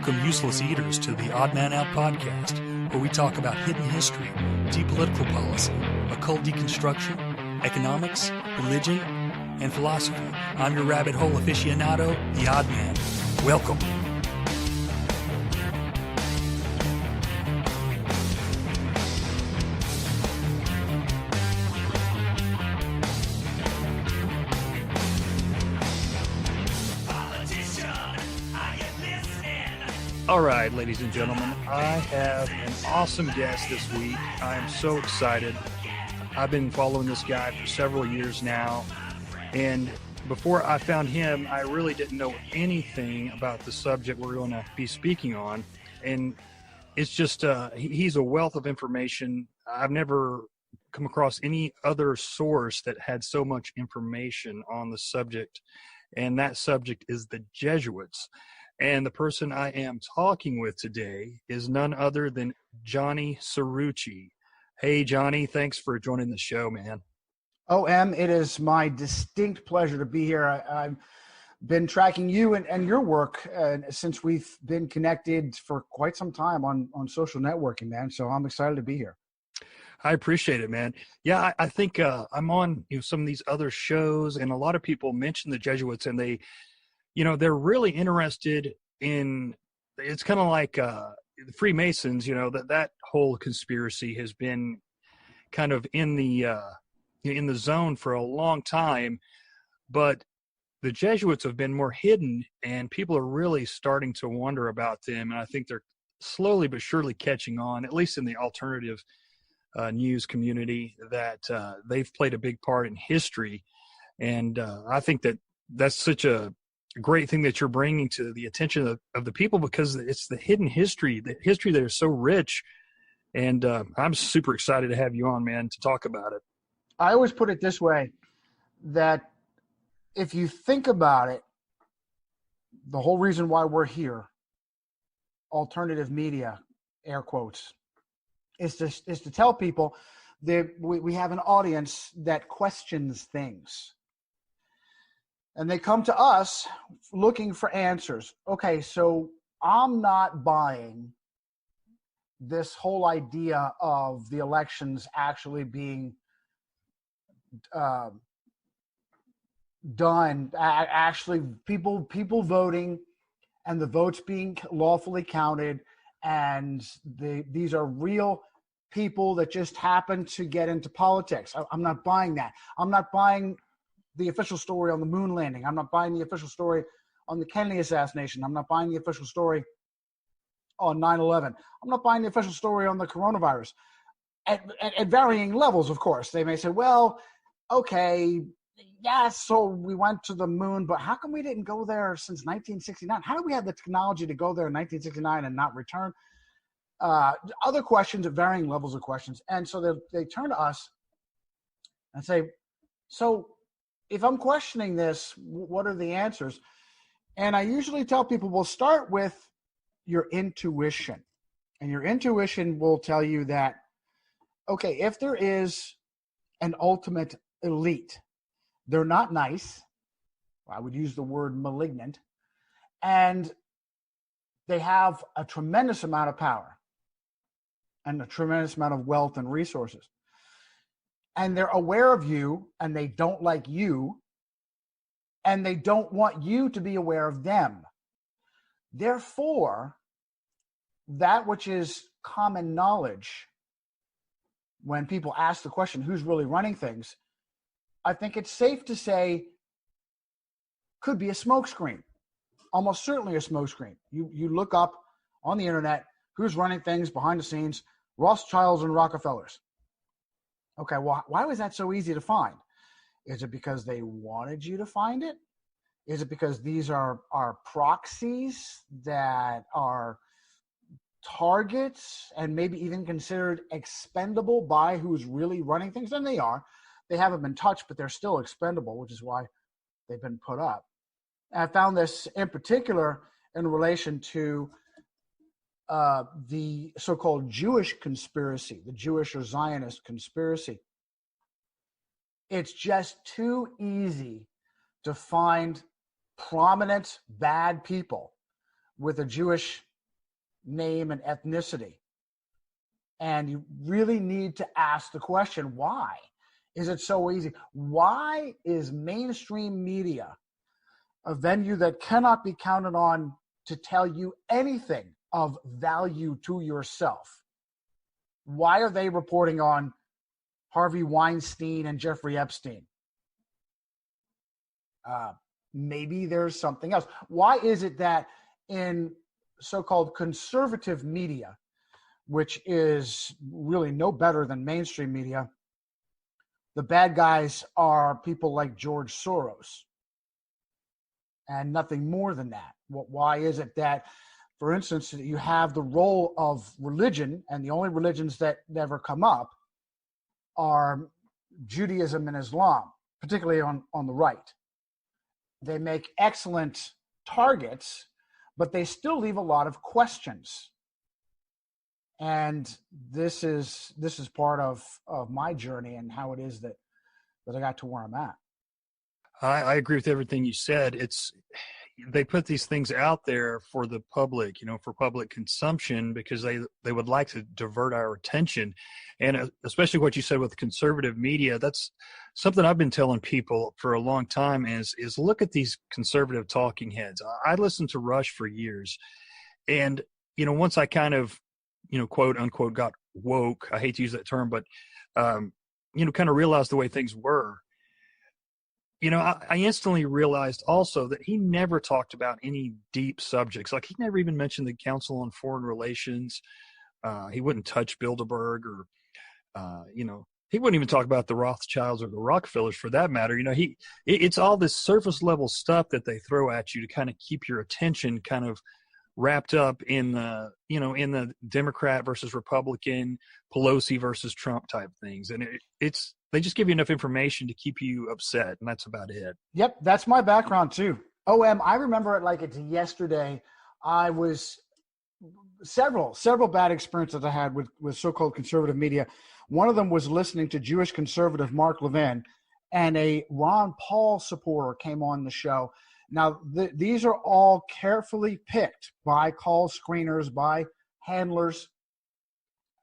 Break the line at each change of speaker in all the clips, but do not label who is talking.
Welcome, useless eaters, to the Odd Man Out podcast, where we talk about hidden history, deep political policy, occult deconstruction, economics, religion, and philosophy. I'm your rabbit hole aficionado, the Odd Man. Welcome. All right, ladies and gentlemen, I have an awesome guest this week. I am so excited. I've been following this guy for several years now, and before I found him, I really didn't know anything about the subject we're going to be speaking on, and it's just, he's a wealth of information. I've never come across any other source that had so much information on the subject, and that subject is the Jesuits. And the person I am talking with today is none other than Johnny Cirucci. Hey, Johnny, thanks for joining the show, man.
It is my distinct pleasure to be here. I've been tracking you and your work since we've been connected for quite some time on social networking, man. So I'm excited to be here.
I appreciate it, man. Yeah, I think I'm on some of these other shows, and a lot of people mention the Jesuits, and they're really interested in, it's kind of like the Freemasons, that whole conspiracy has been kind of in the zone for a long time, but the Jesuits have been more hidden, and people are really starting to wonder about them. And I think they're slowly but surely catching on, at least in the alternative news community, that they've played a big part in history. And I think that's such a great thing that you're bringing to the attention of the people, because it's the hidden history, the history that is so rich. And I'm super excited to have you on, man, to talk about it.
I always put it this way, that if you think about it, the whole reason why we're here, alternative media, air quotes, is to tell people that we have an audience that questions things. And they come to us looking for answers. Okay, so I'm not buying this whole idea of the elections actually being done, actually people voting and the votes being lawfully counted, and these are real people that just happen to get into politics. I'm not buying that. I'm not buying the official story on the moon landing. I'm not buying the official story on the Kennedy assassination. I'm not buying the official story on 9/11. I'm not buying the official story on the coronavirus. At varying levels, of course. They may say, well, okay, yeah, so we went to the moon, but how come we didn't go there since 1969? How do we have the technology to go there in 1969 and not return? Other questions at varying levels of questions. And so they turn to us and say, so if I'm questioning this, what are the answers? And I usually tell people, we'll start with your intuition. And your intuition will tell you that, okay, if there is an ultimate elite, they're not nice. I would use the word malignant. And they have a tremendous amount of power and a tremendous amount of wealth and resources. And they're aware of you, and they don't like you, and they don't want you to be aware of them. Therefore, that which is common knowledge, when people ask the question, who's really running things, I think it's safe to say could be a smokescreen, almost certainly a smokescreen. You look up on the internet, who's running things behind the scenes, Rothschilds and Rockefellers. Okay, well, why was that so easy to find? Is it because they wanted you to find it? Is it because these are proxies that are targets and maybe even considered expendable by who's really running things? And they are. They haven't been touched, but they're still expendable, which is why they've been put up. And I found this in particular in relation to the so-called Jewish conspiracy, the Jewish or Zionist conspiracy. It's just too easy to find prominent bad people with a Jewish name, and ethnicity. And you really need to ask the question, why is it so easy? Why is mainstream media a venue that cannot be counted on to tell you anything of value to yourself? Why are they reporting on Harvey Weinstein and Jeffrey Epstein? Maybe there's something else. Why is it that in so-called conservative media, which is really no better than mainstream media, the bad guys are people like George Soros and nothing more than that? Why is it that, for instance, you have the role of religion, and the only religions that never come up are Judaism and Islam, particularly on the right? They make excellent targets, but they still leave a lot of questions. And this is part of my journey and how it is that I got to where I'm at.
I agree with everything you said. They put these things out there for the public, for public consumption, because they would like to divert our attention. And especially what you said with conservative media, that's something I've been telling people for a long time is look at these conservative talking heads. I listened to Rush for years. And, once I kind of, quote unquote, got woke, I hate to use that term, but, kind of realized the way things were. I instantly realized also that he never talked about any deep subjects. Like, he never even mentioned the Council on Foreign Relations. He wouldn't touch Bilderberg or, he wouldn't even talk about the Rothschilds or the Rockefellers for that matter. It's all this surface level stuff that they throw at you to kind of keep your attention kind of wrapped up in the, in the Democrat versus Republican, Pelosi versus Trump type things. And they just give you enough information to keep you upset, and that's about it.
Yep, that's my background too. I remember it like it's yesterday. I was several bad experiences I had with so-called conservative media. One of them was listening to Jewish conservative Mark Levin, and a Ron Paul supporter came on the show. Now, these are all carefully picked by call screeners, by handlers,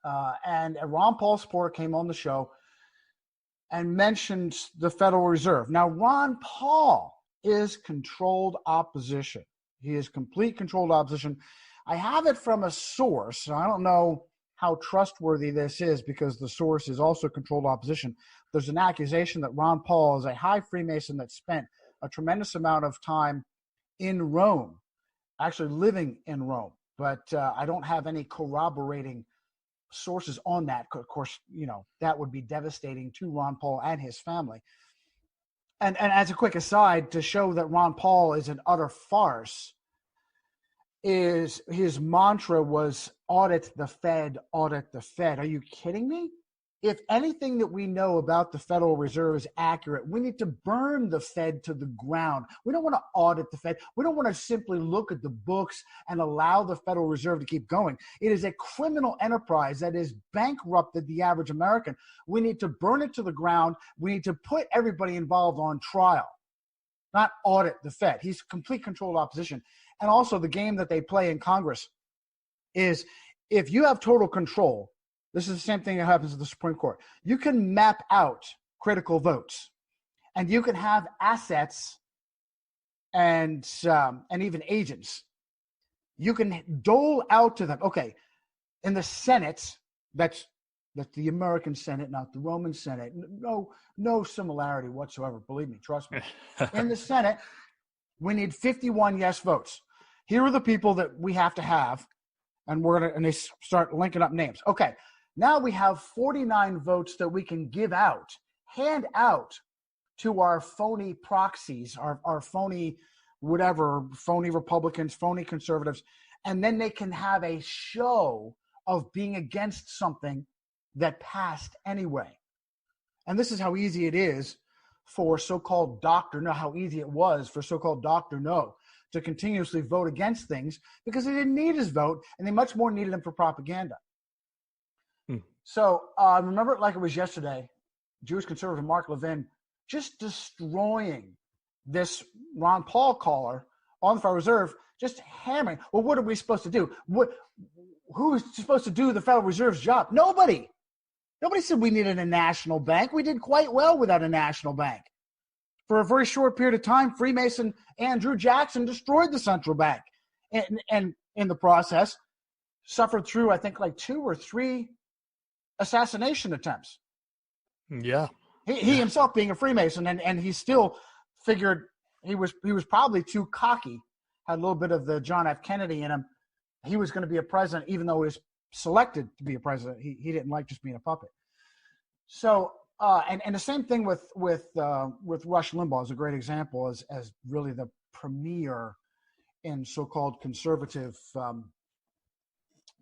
and a Ron Paul supporter came on the show and mentioned the Federal Reserve. Now, Ron Paul is controlled opposition. He is complete controlled opposition. I have it from a source. I don't know how trustworthy this is because the source is also controlled opposition. There's an accusation that Ron Paul is a high Freemason that spent a tremendous amount of time in Rome, actually living in Rome. But I don't have any corroborating sources on that. Of course, that would be devastating to Ron Paul and his family. And as a quick aside, to show that Ron Paul is an utter farce, is his mantra was audit the Fed, audit the Fed. Are you kidding me? If anything that we know about the Federal Reserve is accurate, we need to burn the Fed to the ground. We don't want to audit the Fed. We don't want to simply look at the books and allow the Federal Reserve to keep going. It is a criminal enterprise that has bankrupted the average American. We need to burn it to the ground. We need to put everybody involved on trial, not audit the Fed. He's complete controlled opposition. And also the game that they play in Congress is if you have total control, this is the same thing that happens at the Supreme Court. You can map out critical votes, and you can have assets and even agents. You can dole out to them. Okay, in the Senate, that's the American Senate, not the Roman Senate. No similarity whatsoever. Believe me, trust me. In the Senate, we need 51 yes votes. Here are the people that we have to have, and they start linking up names. Okay. Now we have 49 votes that we can hand out to our phony proxies, our phony whatever, phony Republicans, phony conservatives, and then they can have a show of being against something that passed anyway. And this is how easy it is for so-called Dr. No, how easy it was for so-called Dr. No to continuously vote against things because they didn't need his vote and they much more needed him for propaganda. So remember it like it was yesterday, Jewish conservative Mark Levin just destroying this Ron Paul caller on the Federal Reserve, just hammering. Well, what are we supposed to do? who's supposed to do the Federal Reserve's job? Nobody. Nobody said we needed a national bank. We did quite well without a national bank. For a very short period of time, Freemason Andrew Jackson destroyed the central bank, and in the process, suffered through, I think, like 2 or 3 assassination attempts.
Yeah.
He himself being a Freemason, and he still figured he was probably too cocky, had a little bit of the John F. Kennedy in him. He was going to be a president, even though he was selected to be a president. He didn't like just being a puppet. So, and the same thing with Rush Limbaugh is a great example as really the premier in so-called conservative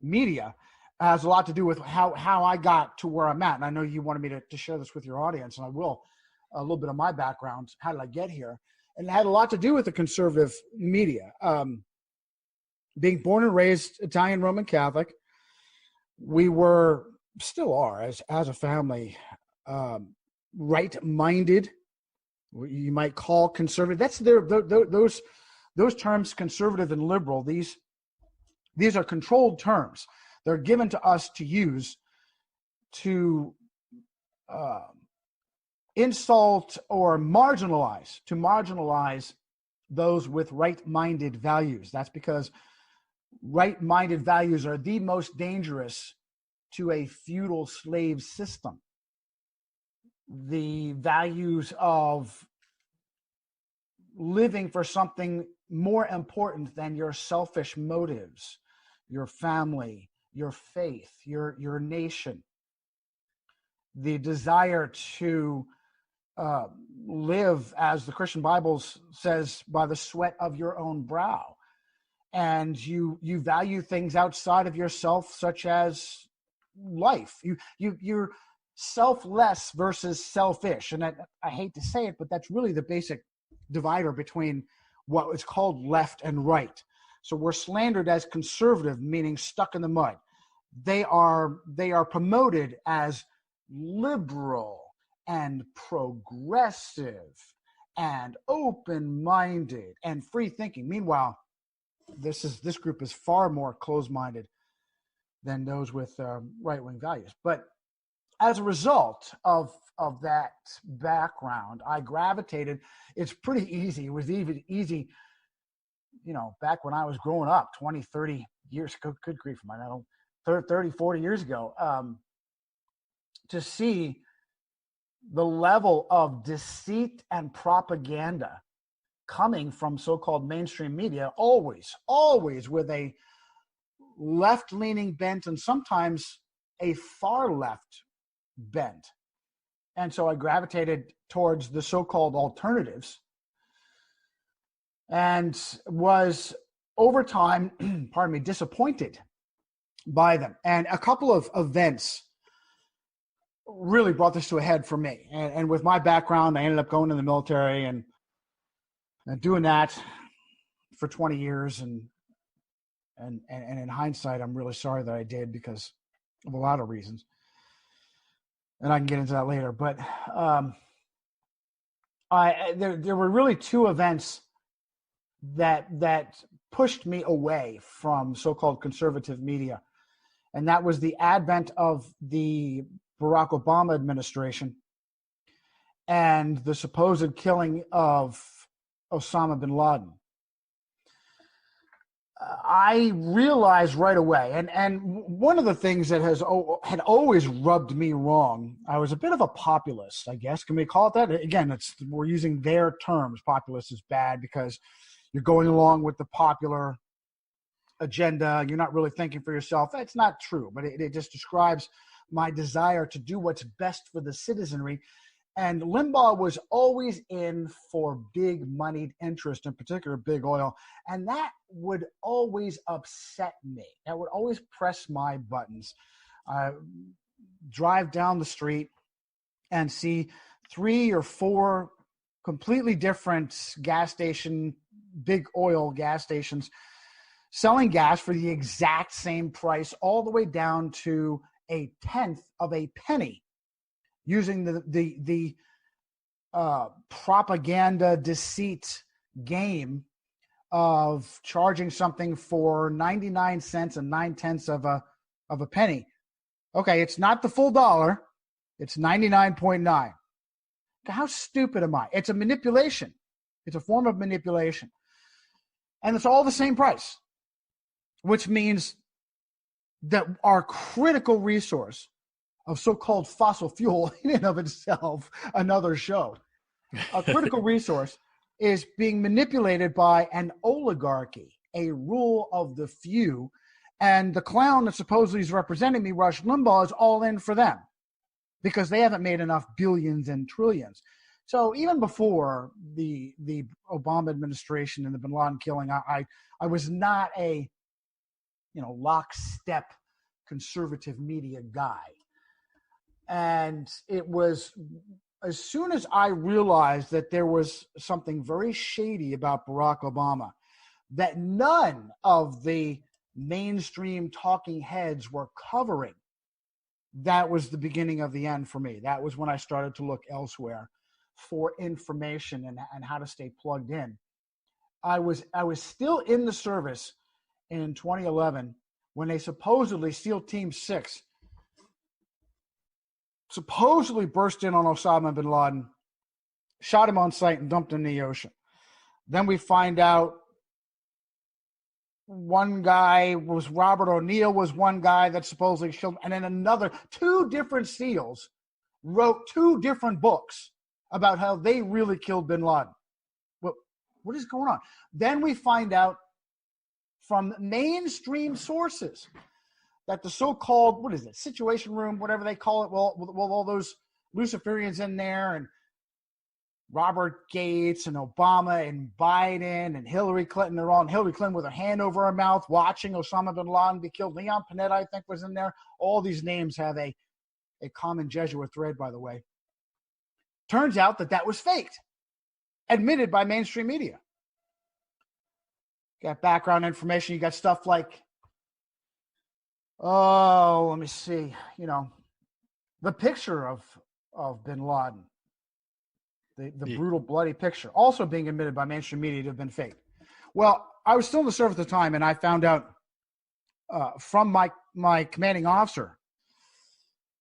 media. Has a lot to do with how I got to where I'm at. And I know you wanted me to share this with your audience, and I will, a little bit of my background. How did I get here? And it had a lot to do with the conservative media. Being born and raised Italian Roman Catholic, we were, still are, as a family, right-minded. You might call conservative. That's those terms, conservative and liberal. These are controlled terms. They're given to us to use to insult or marginalize those with right-minded values. That's because right-minded values are the most dangerous to a feudal slave system. The values of living for something more important than your selfish motives, your family, your faith, your nation, the desire to live, as the Christian Bible says, by the sweat of your own brow. And you value things outside of yourself, such as life. You're selfless versus selfish. And I hate to say it, but that's really the basic divider between what is called left and right. So we're slandered as conservative, meaning stuck in the mud. They are promoted as liberal and progressive and open-minded and free-thinking. Meanwhile, this group is far more closed-minded than those with right-wing values. But as a result of that background, I gravitated. It's pretty easy. It was even easy, back when I was growing up, 20, 30 years, good grief, I know, 30, 40 years ago, to see the level of deceit and propaganda coming from so-called mainstream media, always with a left-leaning bent and sometimes a far left bent. And so I gravitated towards the so-called alternatives and was, over time, disappointed by them. And a couple of events really brought this to a head for me. And with my background, I ended up going in the military and doing that for 20 years. And in hindsight, I'm really sorry that I did because of a lot of reasons. And I can get into that later. But there were really 2 events that pushed me away from so-called conservative media. And that was the advent of the Barack Obama administration and the supposed killing of Osama bin Laden. I realized right away, and one of the things that had always rubbed me wrong, I was a bit of a populist, I guess. Can we call it that? Again, we're using their terms. Populist is bad because you're going along with the popular agenda. You're not really thinking for yourself. That's not true, but it just describes my desire to do what's best for the citizenry. And Limbaugh was always in for big moneyed interest, in particular big oil. And that would always upset me. That would always press my buttons. Drive down the street and see 3 or 4 completely different gas station, big oil gas stations, selling gas for the exact same price, all the way down to a tenth of a penny, using the propaganda deceit game of charging something for 99 cents and 9/10 of a penny. Okay, it's not the full dollar. It's 99.9. How stupid am I? It's a manipulation. It's a form of manipulation. And it's all the same price, which means that our critical resource of so-called fossil fuel in and of itself, another show, a critical resource is being manipulated by an oligarchy, a rule of the few. And the clown that supposedly is representing me, Rush Limbaugh, is all in for them because they haven't made enough billions and trillions. So even before the Obama administration and the bin Laden killing, I was not a lockstep conservative media guy. And it was as soon as I realized that there was something very shady about Barack Obama, that none of the mainstream talking heads were covering, that was the beginning of the end for me. That was when I started to look elsewhere for information and how to stay plugged in. I was still in the service in 2011 when they supposedly, SEAL Team 6, supposedly burst in on Osama bin Laden, shot him on sight, and dumped him in the ocean. Then we find out one guy was Robert O'Neill was one guy that supposedly killed him, and then two different SEALs wrote two different books about how they really killed bin Laden. Well, what is going on? Then we find out from mainstream sources that the so-called, Situation Room, whatever they call it, well, all those Luciferians in there, and Robert Gates and Obama and Biden and Hillary Clinton, they're all in. Hillary Clinton with her hand over her mouth watching Osama bin Laden be killed. Leon Panetta, I think, was in there. All these names have a common Jesuit thread, by the way. Turns out that was faked, admitted by mainstream media. Got background information. You got stuff like, let me see, the picture of bin Laden, the brutal, bloody picture, also being admitted by mainstream media to have been fake. Well, I was still in the service at the time, and I found out from my commanding officer,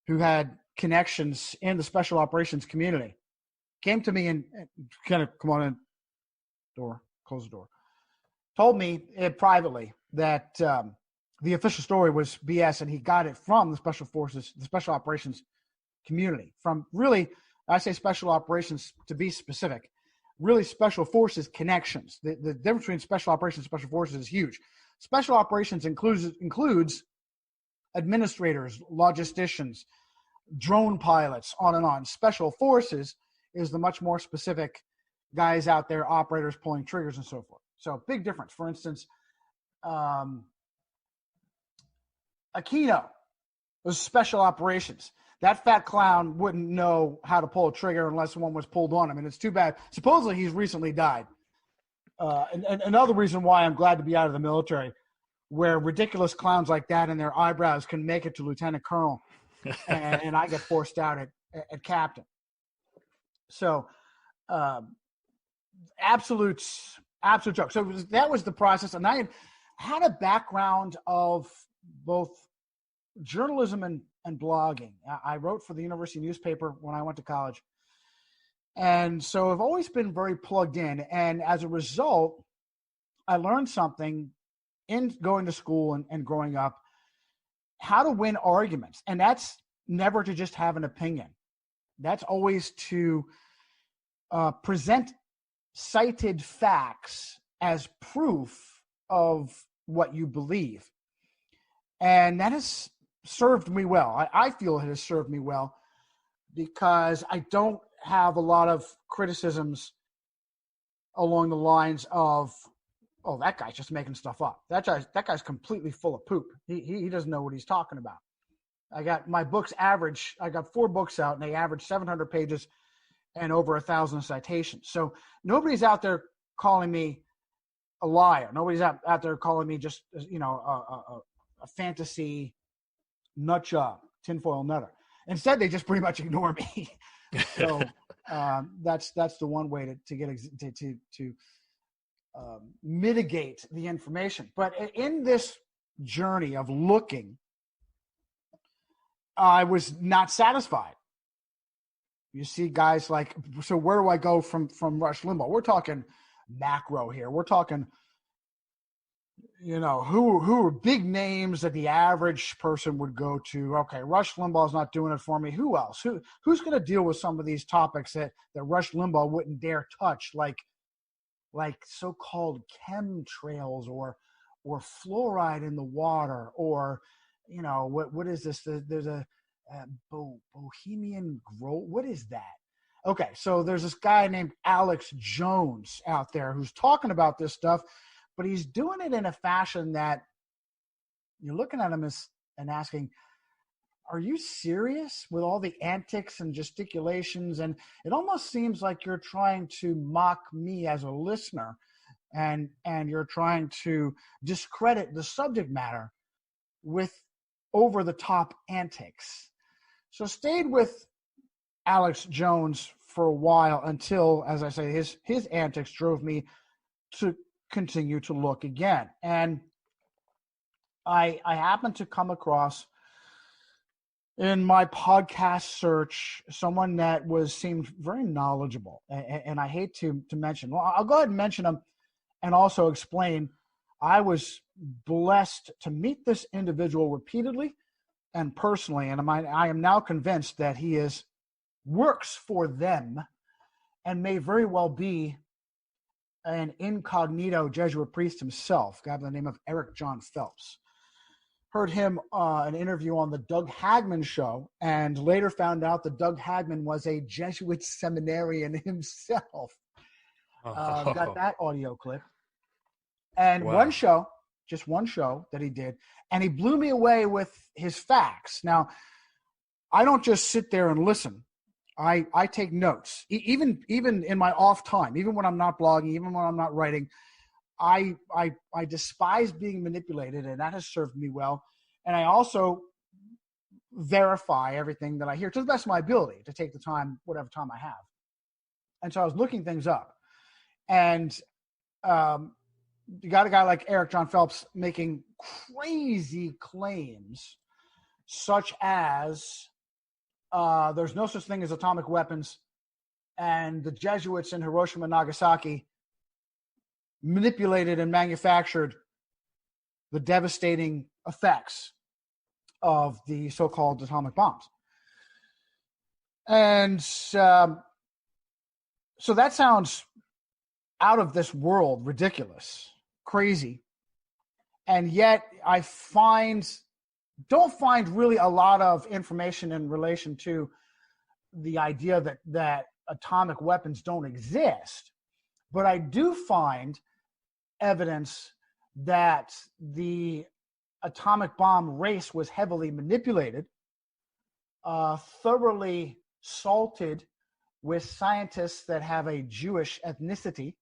who had connections in the special operations community, came to me and kind of, come on in, close the door, told me privately that the official story was BS, and he got it from the special forces, the special operations community, from really, I say special operations to be specific, really special forces connections. The difference between special operations and special forces is huge. Special operations includes administrators, logisticians, drone pilots, on and on. Special forces is the much more specific guys out there, operators pulling triggers and so forth. So big difference. For instance, Aquino was special operations. That fat clown wouldn't know how to pull a trigger unless one was pulled on him. And it's too bad. Supposedly he's recently died. And another reason why I'm glad to be out of the military, where ridiculous clowns like that and their eyebrows can make it to lieutenant colonel, and I get forced out at captain. So absolute joke. So that was the process. And I had a background of both journalism and blogging. I wrote for the university newspaper when I went to college. And so I've always been very plugged in. And as a result, I learned something in going to school and growing up, how to win arguments. And that's never to just have an opinion. That's always to present cited facts as proof of what you believe. And that has served me well. I feel it has served me well because I don't have a lot of criticisms along the lines of, oh, that guy's just making stuff up. That guy's completely full of poop. He doesn't know what he's talking about. I got my books average. I got 4 books out, and they average 700 pages and over 1,000 citations. So nobody's out there calling me a liar. Nobody's out there calling me just a fantasy nut job, tinfoil nutter. Instead, they just pretty much ignore me. So that's the one way to get to mitigate the information. But in this journey of looking, I was not satisfied. You see guys like, so where do I go from Rush Limbaugh? We're talking macro here. We're talking, who are big names that the average person would go to. Okay, Rush Limbaugh's not doing it for me. Who else? Who's going to deal with some of these topics that Rush Limbaugh wouldn't dare touch, like so-called chemtrails or fluoride in the water, or what is this? There's a Bohemian Grove. What is that? Okay, so there's this guy named Alex Jones out there who's talking about this stuff, but he's doing it in a fashion that you're looking at him and asking, are you serious with all the antics and gesticulations? And it almost seems like you're trying to mock me as a listener, and you're trying to discredit the subject matter with over-the-top antics. So stayed with Alex Jones for a while until, as I say, his antics drove me to continue to look again. And I happened to come across, in my podcast search, someone that seemed very knowledgeable. And I hate to mention, well, I'll go ahead and mention him and also explain. I was blessed to meet this individual repeatedly and personally, and I am now convinced that he works for them and may very well be an incognito Jesuit priest himself, a guy by the name of Eric John Phelps. Heard him an interview on the Doug Hagman show, and later found out that Doug Hagman was a Jesuit seminarian himself. Got that audio clip. And
Wow.
just one show that he did, and he blew me away with his facts. Now, I don't just sit there and listen. I take notes, even in my off time, even when I'm not blogging, even when I'm not writing. I despise being manipulated, and that has served me well. And I also verify everything that I hear to the best of my ability, to take the time, whatever time I have. And so I was looking things up, and you got a guy like Eric John Phelps making crazy claims, such as there's no such thing as atomic weapons, and the Jesuits in Hiroshima and Nagasaki manipulated and manufactured the devastating effects of the so-called atomic bombs. And so that sounds out of this world, ridiculous, crazy. And yet I don't find really a lot of information in relation to the idea that atomic weapons don't exist. But I do find evidence that the atomic bomb race was heavily manipulated, thoroughly salted with scientists that have a Jewish ethnicity,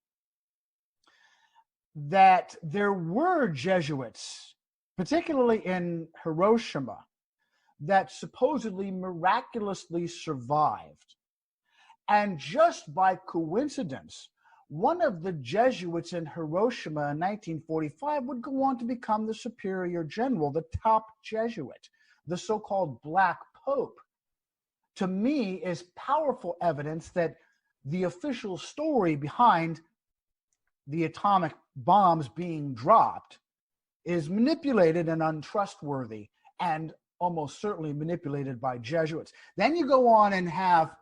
that there were Jesuits, particularly in Hiroshima, that supposedly miraculously survived. And just by coincidence, one of the Jesuits in Hiroshima in 1945 would go on to become the superior general, the top Jesuit, the so-called Black Pope. To me, is powerful evidence that the official story behind the atomic bombs being dropped is manipulated and untrustworthy, and almost certainly manipulated by Jesuits. Then you go on and have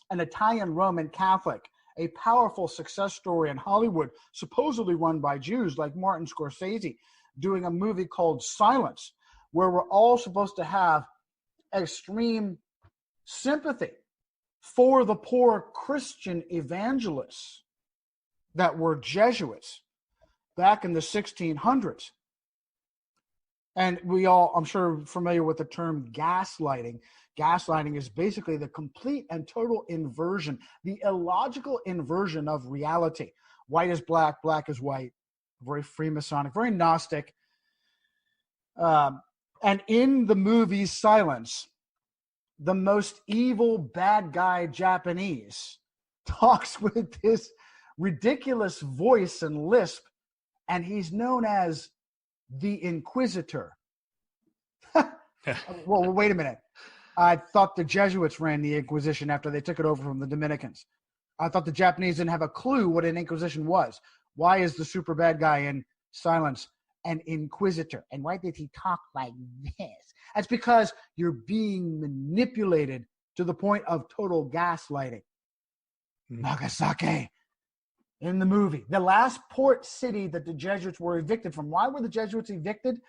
an Italian Roman Catholic, a powerful success story in Hollywood, supposedly run by Jews like Martin Scorsese, doing a movie called Silence, where we're all supposed to have extreme sympathy for the poor Christian evangelists that were Jesuits back in the 1600s. And we all, I'm sure, familiar with the term gaslighting. Gaslighting is basically the complete and total inversion, the illogical inversion of reality. White is black, black is white. Very Freemasonic, very Gnostic. And in the movie Silence, the most evil bad guy Japanese talks with this ridiculous voice and lisp, and he's known as the Inquisitor. Well, wait a minute. I thought the Jesuits ran the Inquisition after they took it over from the Dominicans. I thought the Japanese didn't have a clue what an Inquisition was. Why is the super bad guy in Silence an Inquisitor? And why did he talk like this? That's because you're being manipulated to the point of total gaslighting. Nagasaki in the movie. The last port city that the Jesuits were evicted from. Why were the Jesuits evicted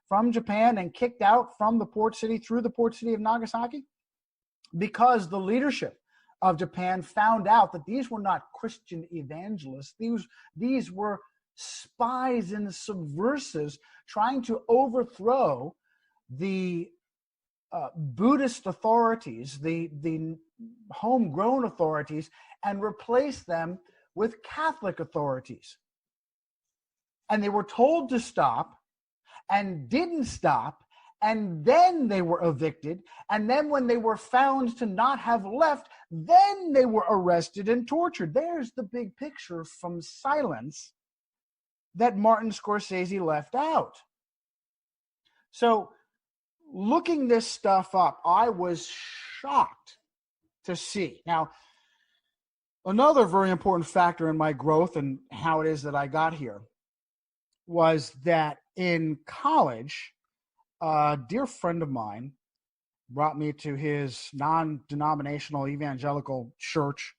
from Japan and kicked out from the port city through the port city of Nagasaki? Because the leadership of Japan found out that these were not Christian evangelists. These were spies and subversives trying to overthrow the Buddhist authorities, the homegrown authorities, and replace them with Catholic authorities. And they were told to stop and didn't stop, and then they were evicted, and then when they were found to not have left, then they were arrested and tortured. There's the big picture from Silence that Martin Scorsese left out. So looking this stuff up, I was shocked to see. Now, another very important factor in my growth and how it is that I got here was that in college, a dear friend of mine brought me to his non-denominational evangelical church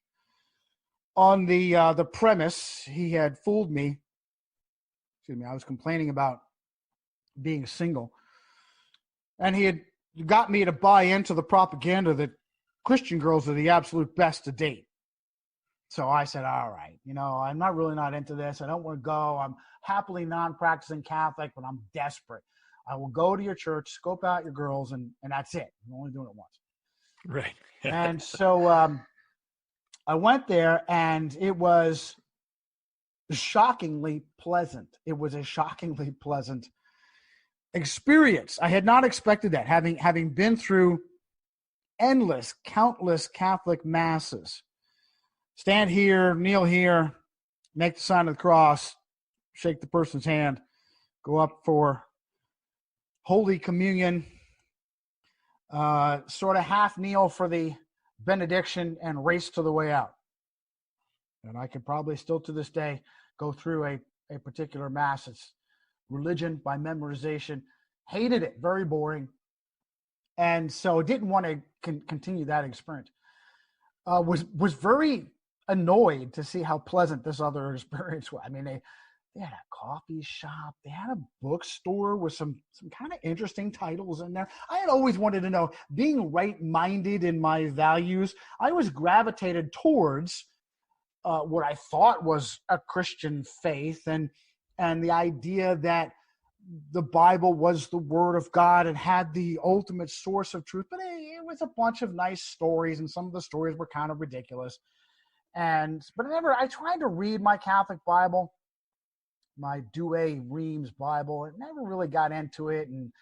on the premise he had fooled me. Excuse me, I was complaining about being single. And he had got me to buy into the propaganda that Christian girls are the absolute best to date. So I said, all right, I'm not into this. I don't want to go. I'm happily non-practicing Catholic, but I'm desperate. I will go to your church, scope out your girls, and that's it. I'm only doing it once.
Right.
And so I went there, and it was shockingly pleasant. It was a shockingly pleasant experience. I had not expected that, having been through countless Catholic masses. Stand here, kneel here, make the sign of the cross, shake the person's hand, go up for Holy Communion, sort of half kneel for the benediction and race to the way out. And I could probably still to this day go through a particular mass. It's religion by memorization. Hated it, very boring. And so didn't want to continue that experience. Was very annoyed to see how pleasant this other experience was. I mean, they had a coffee shop. They had a bookstore with some kind of interesting titles in there. I had always wanted to know, being right-minded in my values, I was gravitated towards what I thought was a Christian faith and the idea that the Bible was the Word of God and had the ultimate source of truth. But it was a bunch of nice stories, and some of the stories were kind of ridiculous. But I tried to read my Catholic Bible, my Douay-Rheims Bible. It never really got into it. And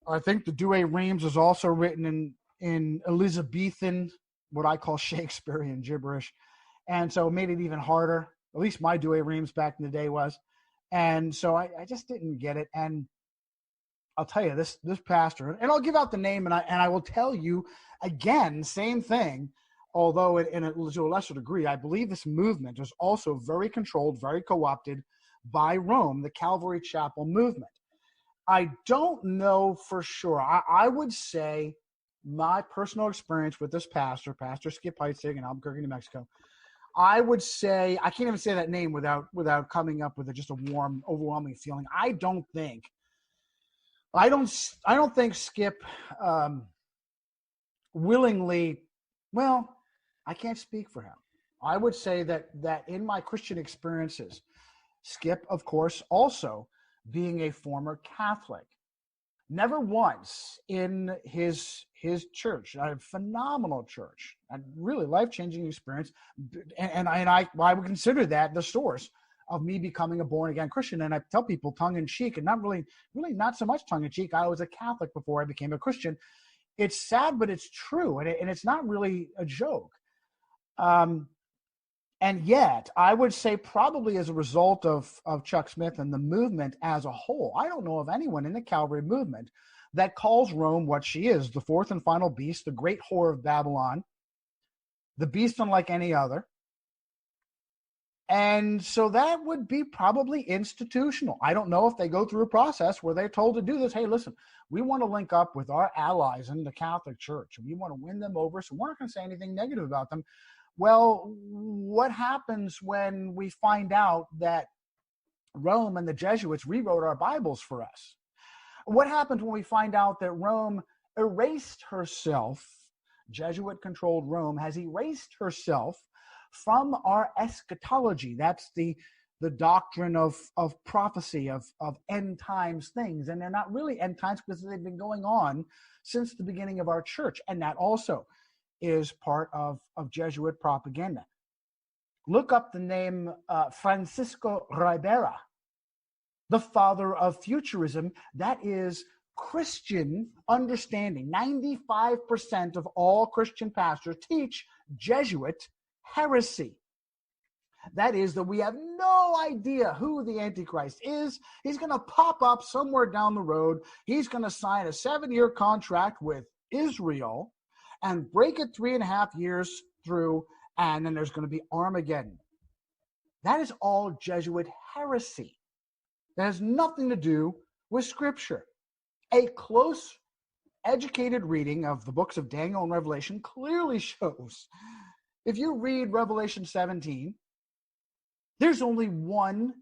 I think the Douay-Rheims was also written in Elizabethan, what I call Shakespearean gibberish. And so it made it even harder. At least my Douay-Rheims back in the day was. And so I just didn't get it. And I'll tell you, this pastor, and I'll give out the name, and I will tell you again, same thing, although to a lesser degree. I believe this movement is also very controlled, very co-opted by Rome, the Calvary Chapel movement. I don't know for sure. I would say my personal experience with this Pastor Skip Heitzig in Albuquerque, New Mexico, I would say, I can't even say that name without coming up with just a warm, overwhelming feeling. I don't think Skip willingly, well, I can't speak for him. I would say that in my Christian experiences, Skip, of course, also being a former Catholic, never once in his church, a phenomenal church, a really life-changing experience, and I would consider that the source of me becoming a born-again Christian. And I tell people tongue-in-cheek, and not really not so much tongue-in-cheek, I was a Catholic before I became a Christian. It's sad, but it's true, and it's not really a joke. And And yet, I would say probably as a result of Chuck Smith and the movement as a whole, I don't know of anyone in the Calvary movement that calls Rome what she is, the fourth and final beast, the great whore of Babylon, the beast unlike any other. And so that would be probably institutional. I don't know if they go through a process where they're told to do this. Hey, listen, we want to link up with our allies in the Catholic Church. We want to win them over, so we're not going to say anything negative about them. Well, what happens when we find out that Rome and the Jesuits rewrote our Bibles for us? What happens when we find out that Rome erased herself, Jesuit-controlled Rome has erased herself from our eschatology? That's the doctrine of prophecy, of end times things. And they're not really end times because they've been going on since the beginning of our church. And that also is part of Jesuit propaganda. Look up the name Francisco Ribera, the father of futurism. That is Christian understanding. 95% of all Christian pastors teach Jesuit heresy. That is that we have no idea who the Antichrist is. He's going to pop up somewhere down the road. He's going to sign a 7-year contract with Israel and break it 3.5 years through, and then there's going to be Armageddon. That is all Jesuit heresy. That has nothing to do with Scripture. A close, educated reading of the books of Daniel and Revelation clearly shows, if you read Revelation 17, there's only one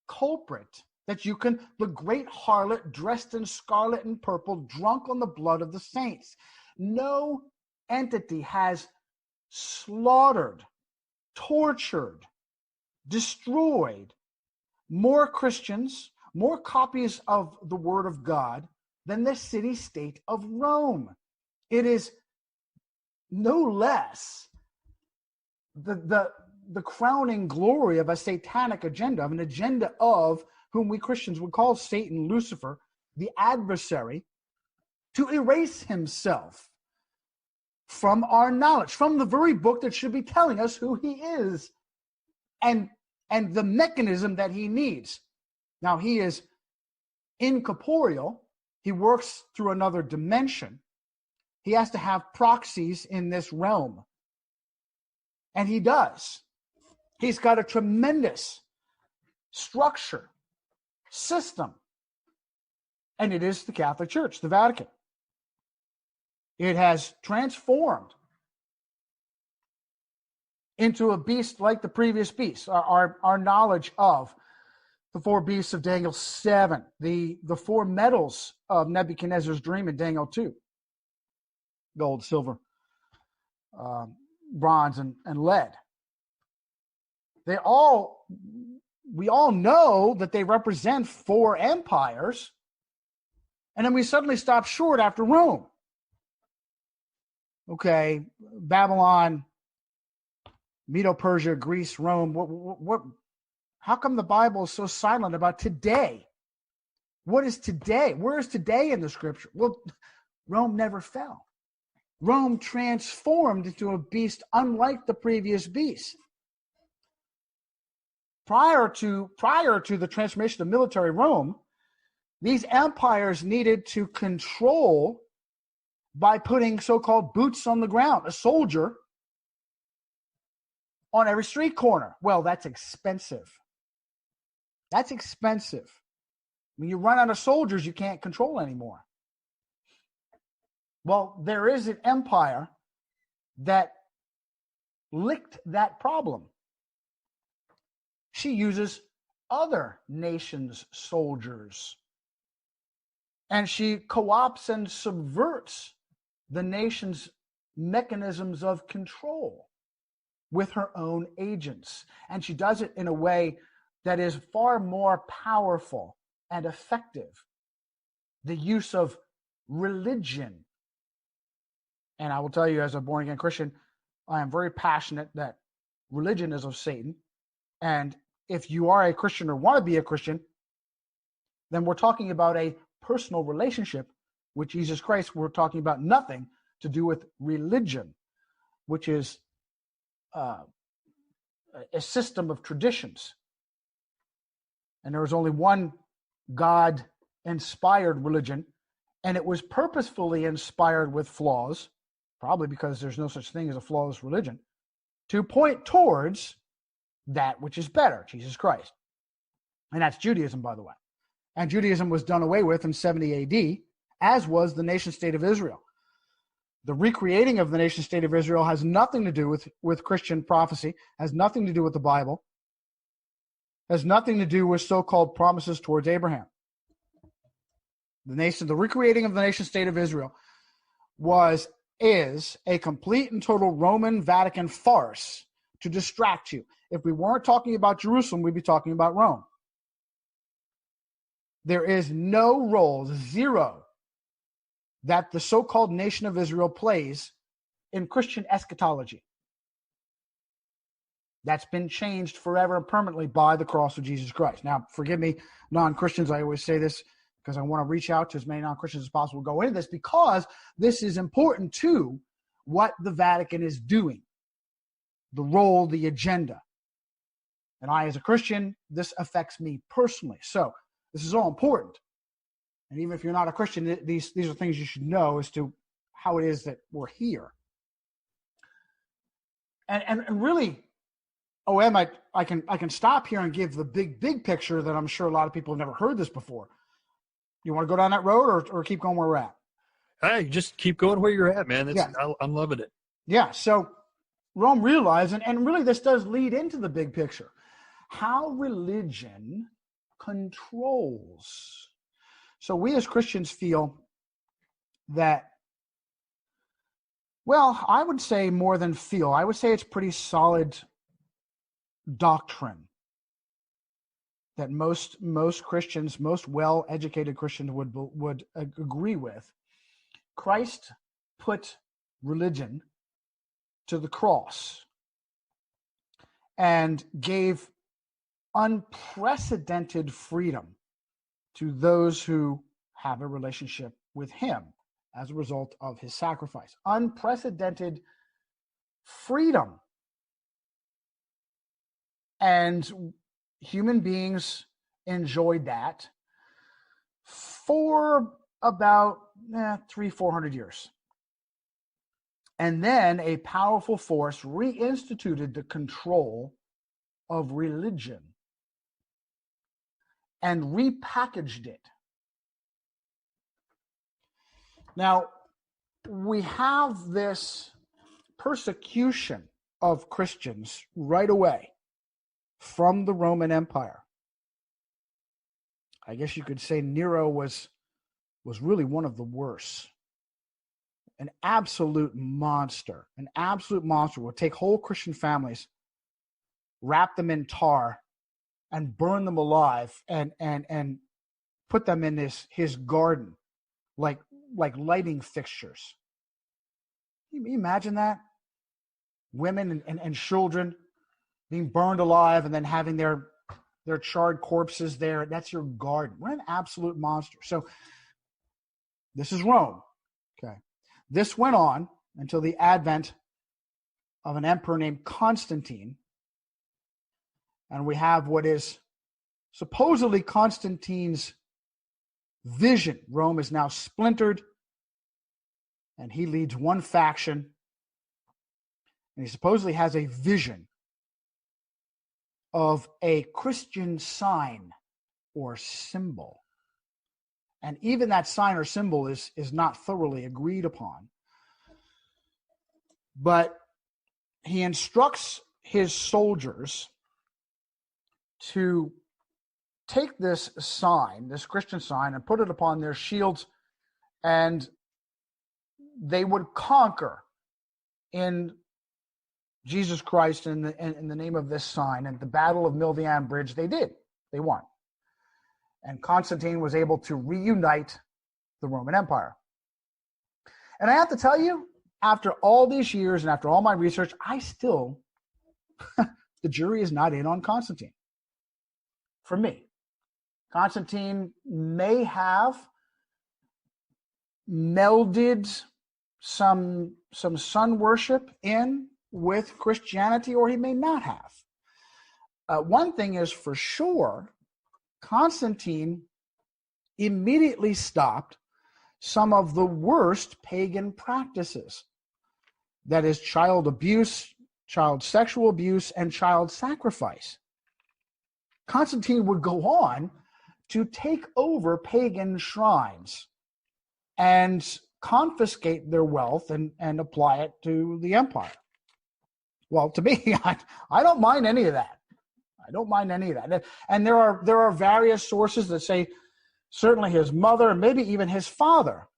culprit that you can, the great harlot dressed in scarlet and purple, drunk on the blood of the saints. No entity has slaughtered, tortured, destroyed more Christians, more copies of the Word of God than the city-state of Rome. It is no less the crowning glory of a satanic agenda, of an agenda of whom we Christians would call Satan, Lucifer, the adversary, to erase himself from our knowledge, from the very book that should be telling us who he is and the mechanism that he needs. Now, he is incorporeal. He works through another dimension. He has to have proxies in this realm. And he does. He's got a tremendous structure, system. And it is the Catholic Church, the Vatican. It has transformed into a beast like the previous beast. Our knowledge of the 4 beasts of Daniel 7, the 4 metals of Nebuchadnezzar's dream in Daniel 2, gold, silver, bronze, and lead. We all know that they represent 4 empires, and then we suddenly stop short after Rome. Okay, Babylon, Medo-Persia, Greece, Rome. What? How come the Bible is so silent about today? What is today? Where is today in the Scripture? Well, Rome never fell. Rome transformed into a beast unlike the previous beast. Prior to the transformation of military Rome, these empires needed to control by putting so-called boots on the ground, a soldier on every street corner. Well, that's expensive. That's expensive. When you run out of soldiers, you can't control anymore. Well, there is an empire that licked that problem. She uses other nations' soldiers. And she co-opts and subverts the nation's mechanisms of control with her own agents. And she does it in a way that is far more powerful and effective. The use of religion. And I will tell you, as a born-again Christian, I am very passionate that religion is of Satan. And if you are a Christian or want to be a Christian, then we're talking about a personal relationship with Jesus Christ. We're talking about nothing to do with religion, which is a system of traditions. And there was only one God-inspired religion, and it was purposefully inspired with flaws, probably because there's no such thing as a flawless religion, to point towards that which is better, Jesus Christ. And that's Judaism, by the way. And Judaism was done away with in 70 AD, as was the nation-state of Israel. The recreating of the nation-state of Israel has nothing to do with Christian prophecy, has nothing to do with the Bible, has nothing to do with so-called promises towards Abraham. The recreating of the nation-state of Israel is a complete and total Roman Vatican farce to distract you. If we weren't talking about Jerusalem, we'd be talking about Rome. There is no role, zero, that the so-called nation of Israel plays in Christian eschatology. That's been changed forever and permanently by the cross of Jesus Christ. Now, forgive me, non-Christians, I always say this because I want to reach out to as many non-Christians as possible to go into this, because this is important to what the Vatican is doing, the role, the agenda. And I, as a Christian, this affects me personally. So this is all important. And even if you're not a Christian, these are things you should know as to how it is that we're here. And really, OM, I can stop here and give the big picture that I'm sure a lot of people have never heard this before. You want to go down that road or keep going where we're at?
Hey, just keep going where you're at, man.
Yeah.
I'm loving it.
Yeah, so Rome realized, and really this does lead into the big picture, how religion controls. So we as Christians feel that, well, I would say more than feel. I would say it's pretty solid doctrine that most Christians, most well-educated Christians would agree with. Christ put religion to the cross and gave unprecedented freedom to those who have a relationship with him as a result of his sacrifice. Unprecedented freedom. And human beings enjoyed that for about 300-400 years. And then a powerful force reinstituted the control of religion and repackaged it. Now, we have this persecution of Christians right away from the Roman Empire. I guess you could say Nero was really one of the worst. An absolute monster. An absolute monster would take whole Christian families, wrap them in tar, and burn them alive, and put them in his garden like lighting fixtures. Can you imagine that? Women and children being burned alive and then having their charred corpses there. That's your garden. What an absolute monster. So this is Rome. Okay. This went on until the advent of an emperor named Constantine. And we have what is supposedly Constantine's vision. Rome is now splintered, and he leads one faction, and he supposedly has a vision of a Christian sign or symbol. And even that sign or symbol is not thoroughly agreed upon. But he instructs his soldiers to take this sign, this Christian sign, and put it upon their shields, and they would conquer in Jesus Christ in the name of this sign. And the Battle of Milvian Bridge, they did. They won. And Constantine was able to reunite the Roman Empire. And I have to tell you, after all these years and after all my research, I still, the jury is not in on Constantine. For me, Constantine may have melded some sun worship in with Christianity, or he may not have. One thing is for sure, Constantine immediately stopped some of the worst pagan practices. That is child abuse, child sexual abuse, and child sacrifice. Constantine would go on to take over pagan shrines and confiscate their wealth and apply it to the empire. Well, to me, I don't mind any of that. I don't mind any of that. And there are various sources that say certainly his mother and maybe even his father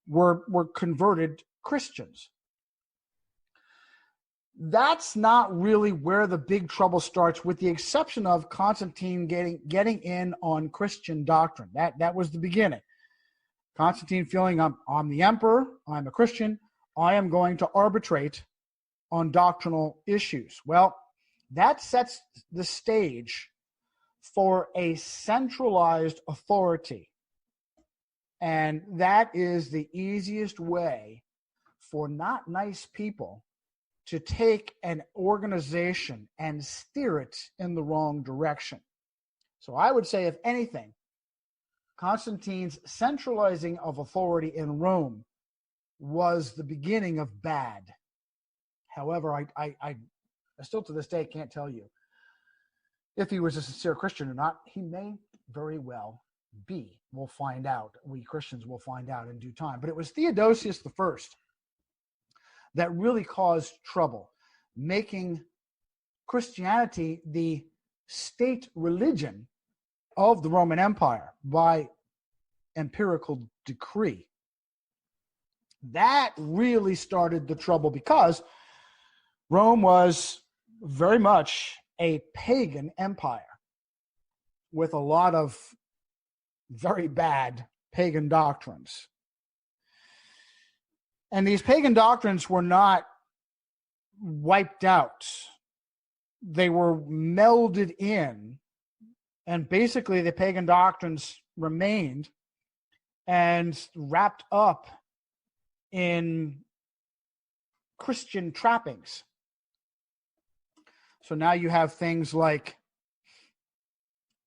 were converted Christians. That's not really where the big trouble starts, with the exception of Constantine getting in on Christian doctrine. That was the beginning. Constantine feeling I'm the emperor, I'm a Christian, I am going to arbitrate on doctrinal issues. Well, that sets the stage for a centralized authority. And that is the easiest way for not nice people to take an organization and steer it in the wrong direction. So I would say, if anything, Constantine's centralizing of authority in Rome was the beginning of bad. However, I still to this day can't tell you if he was a sincere Christian or not. He may very well be. We'll find out. We Christians will find out in due time. But it was Theodosius I that really caused trouble, making Christianity the state religion of the Roman Empire by empirical decree. That really started the trouble, because Rome was very much a pagan empire with a lot of very bad pagan doctrines. And these pagan doctrines were not wiped out. They were melded in, and basically the pagan doctrines remained and wrapped up in Christian trappings. So now you have things like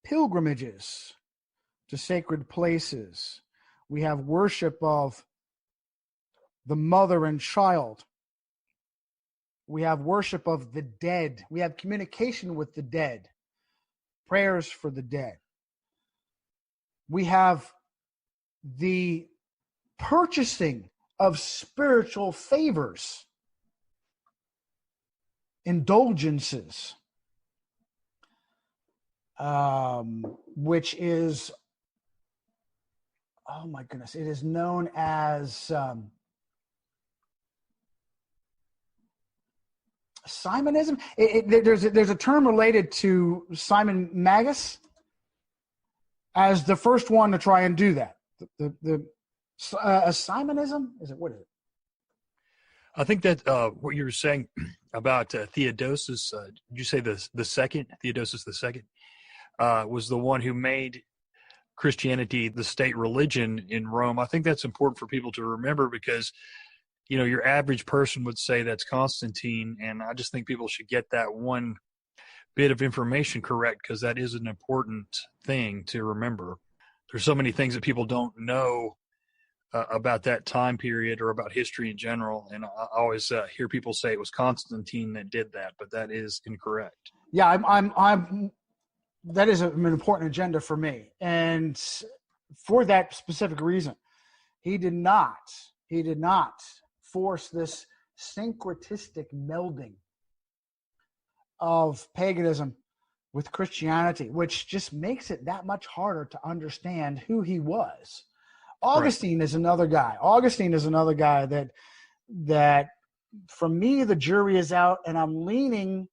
pilgrimages to sacred places. We have worship of the mother and child. We have worship of the dead. We have communication with the dead, prayers for the dead. We have the purchasing of spiritual favors, indulgences, which is, oh my goodness, it is known as Simonism. There's a term related to Simon Magus as the first one to try and do that. Simonism? What is it?
I think that what you were saying about Theodosius, did you say the second? Theodosius the second was the one who made Christianity the state religion in Rome. I think that's important for people to remember, because your average person would say that's Constantine, and I just think people should get that one bit of information correct, because that is an important thing to remember. There's so many things that people don't know about that time period or about history in general, and I always hear people say it was Constantine that did that, but that is incorrect.
Yeah, I'm that is an important agenda for me, and for that specific reason, he did not force this syncretistic melding of paganism with Christianity, which just makes it that much harder to understand who he was. Augustine is another guy. That for me, the jury is out, and I'm leaning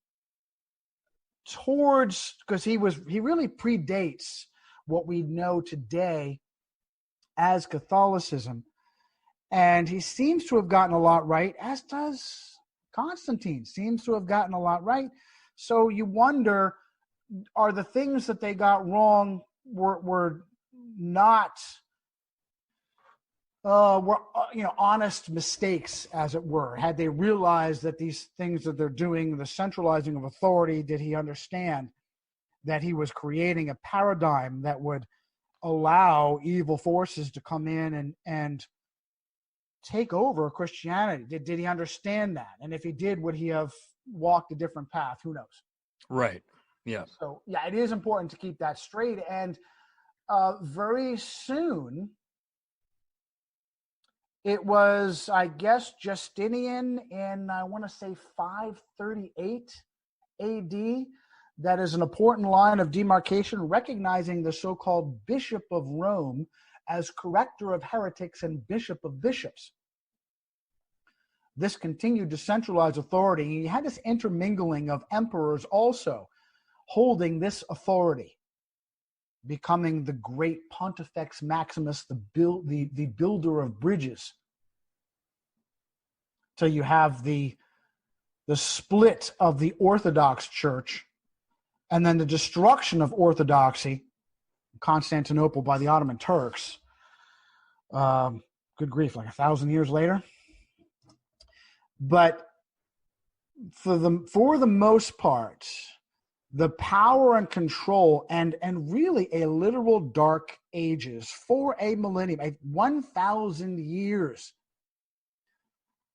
towards, because he really predates what we know today as Catholicism. And he seems to have gotten a lot right, as does Constantine seems to have gotten a lot right. So you wonder, are the things that they got wrong were not were honest mistakes, as it were? Had they realized that these things that they're doing, the centralizing of authority, did he understand that he was creating a paradigm that would allow evil forces to come in and take over Christianity? Did he understand that? And if he did, would he have walked a different path? Who knows?
Right. Yeah.
So, yeah, it is important to keep that straight. And very soon, it was, I guess, Justinian in, I want to say, 538 AD. That is an important line of demarcation, recognizing the so-called Bishop of Rome as corrector of heretics and bishop of bishops. This continued to centralize authority. You had this intermingling of emperors also holding this authority, becoming the great Pontifex Maximus, the builder of bridges. So you have the split of the Orthodox Church, and then the destruction of orthodoxy, Constantinople by the Ottoman Turks. Good grief, like 1,000 years later. But for the most part, the power and control and really a literal dark ages for a millennium, 1,000 years,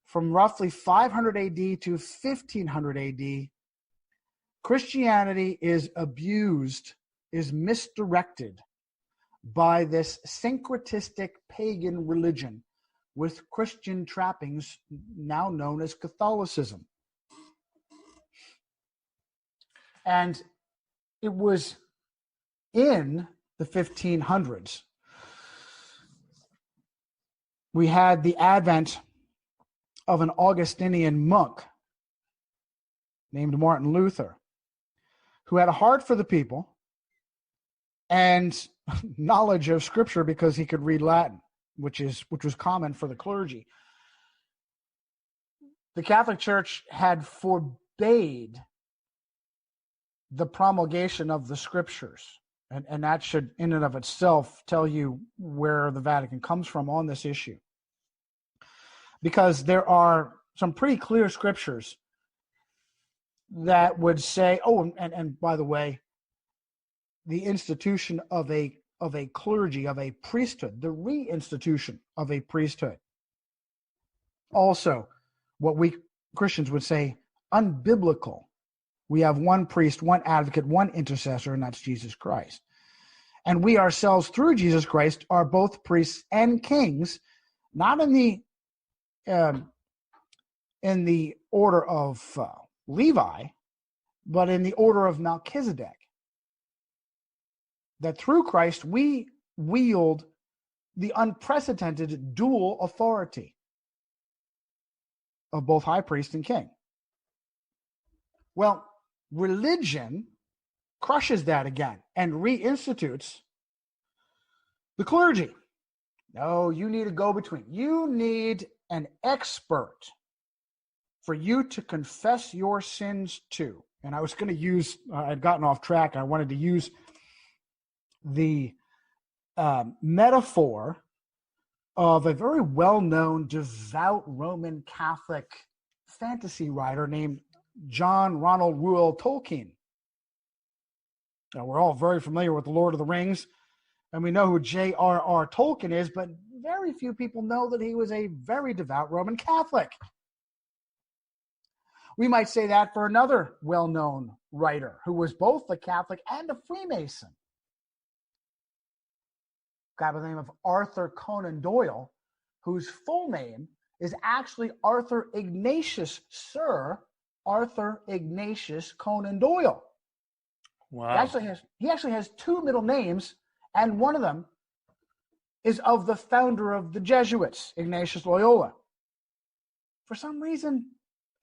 from roughly 500 AD to 1500 AD, Christianity is abused, is misdirected by this syncretistic pagan religion with Christian trappings, now known as Catholicism. And it was in the 1500s. We had the advent of an Augustinian monk named Martin Luther, who had a heart for the people and knowledge of Scripture because he could read Latin, which was common for the clergy. The Catholic Church had forbade the promulgation of the Scriptures, and that should, in and of itself, tell you where the Vatican comes from on this issue, because there are some pretty clear Scriptures that would say, and by the way, the institution of a clergy, of a priesthood, the reinstitution of a priesthood. Also, what we Christians would say, unbiblical. We have one priest, one advocate, one intercessor, and that's Jesus Christ. And we ourselves, through Jesus Christ, are both priests and kings, not in the order of Levi, but in the order of Melchizedek. That through Christ we wield the unprecedented dual authority of both high priest and king. Well, religion crushes that again and reinstitutes the clergy. No, you need a go-between. You need an expert for you to confess your sins to. And I was going to use, I'd gotten off track. I wanted to use the metaphor of a very well-known devout Roman Catholic fantasy writer named John Ronald Reuel Tolkien. Now, we're all very familiar with The Lord of the Rings, and we know who J.R.R. Tolkien is, but very few people know that he was a very devout Roman Catholic. We might say that for another well-known writer who was both a Catholic and a Freemason, a guy by the name of Arthur Conan Doyle, whose full name is actually Arthur Ignatius, Sir Arthur Ignatius Conan Doyle.
Wow.
He actually has two middle names, and one of them is of the founder of the Jesuits, Ignatius Loyola. For some reason,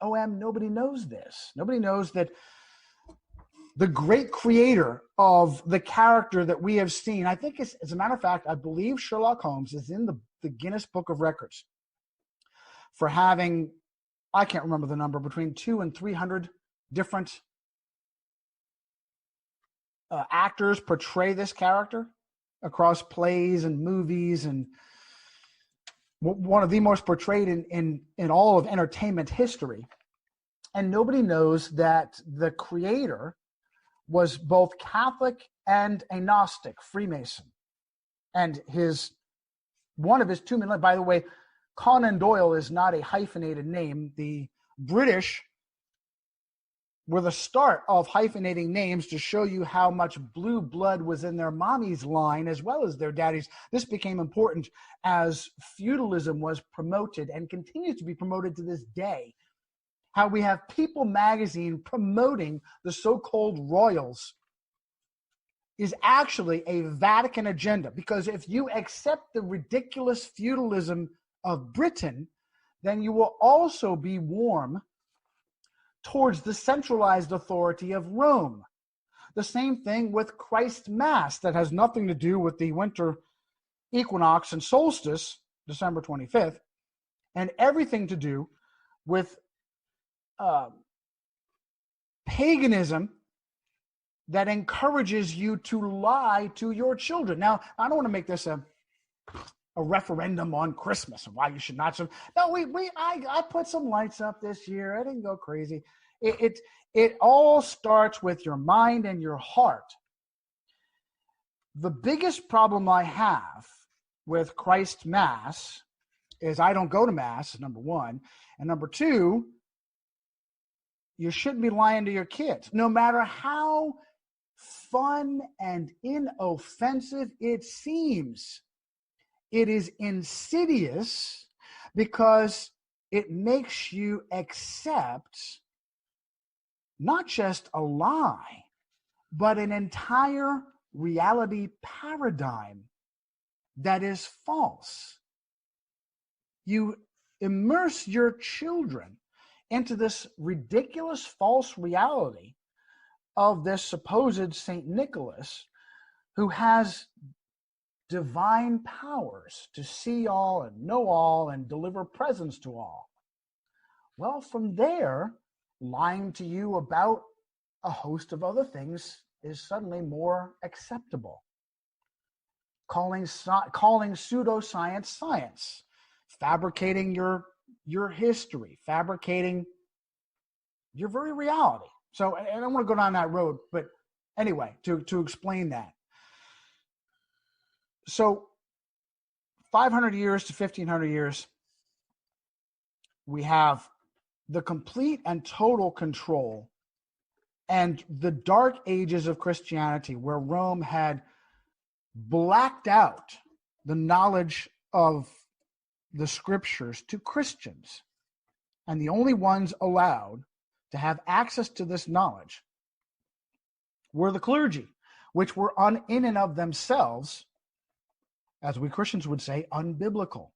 nobody knows this. Nobody knows that the great creator of the character that we have seen, I think, as a matter of fact, I believe Sherlock Holmes is in the Guinness Book of Records for having, I can't remember the number, between 200 and 300 different actors portray this character across plays and movies. And one of the most portrayed in all of entertainment history. And nobody knows that the creator was both Catholic and a Gnostic, Freemason. And one of his two men, by the way, Conan Doyle is not a hyphenated name. The British were the start of hyphenating names to show you how much blue blood was in their mommy's line as well as their daddy's. This became important as feudalism was promoted and continues to be promoted to this day. How we have People magazine promoting the so-called royals is actually a Vatican agenda, because if you accept the ridiculous feudalism of Britain, then you will also be warm towards the centralized authority of Rome. The same thing with Christ Mass, that has nothing to do with the winter equinox and solstice, December 25th, and everything to do with paganism that encourages you to lie to your children. Now, I don't want to make this a referendum on Christmas and why you should not. No, I put some lights up this year. I didn't go crazy. It all starts with your mind and your heart. The biggest problem I have with Christ Mass is I don't go to Mass, number one. And number two, you shouldn't be lying to your kids. No matter how fun and inoffensive it seems, it is insidious because it makes you accept not just a lie, but an entire reality paradigm that is false. You immerse your children into this ridiculous false reality of this supposed Saint Nicholas, who has divine powers to see all and know all and deliver presents to all. Well, from there, lying to you about a host of other things is suddenly more acceptable. Calling pseudoscience science, fabricating your history, fabricating your very reality. So I don't want to go down that road, but anyway, to explain that. So 500 years to 1500 years, we have the complete and total control and the dark ages of Christianity, where Rome had blacked out the knowledge of the scriptures to Christians. And the only ones allowed to have access to this knowledge were the clergy, which were in and of themselves, as we Christians would say, unbiblical.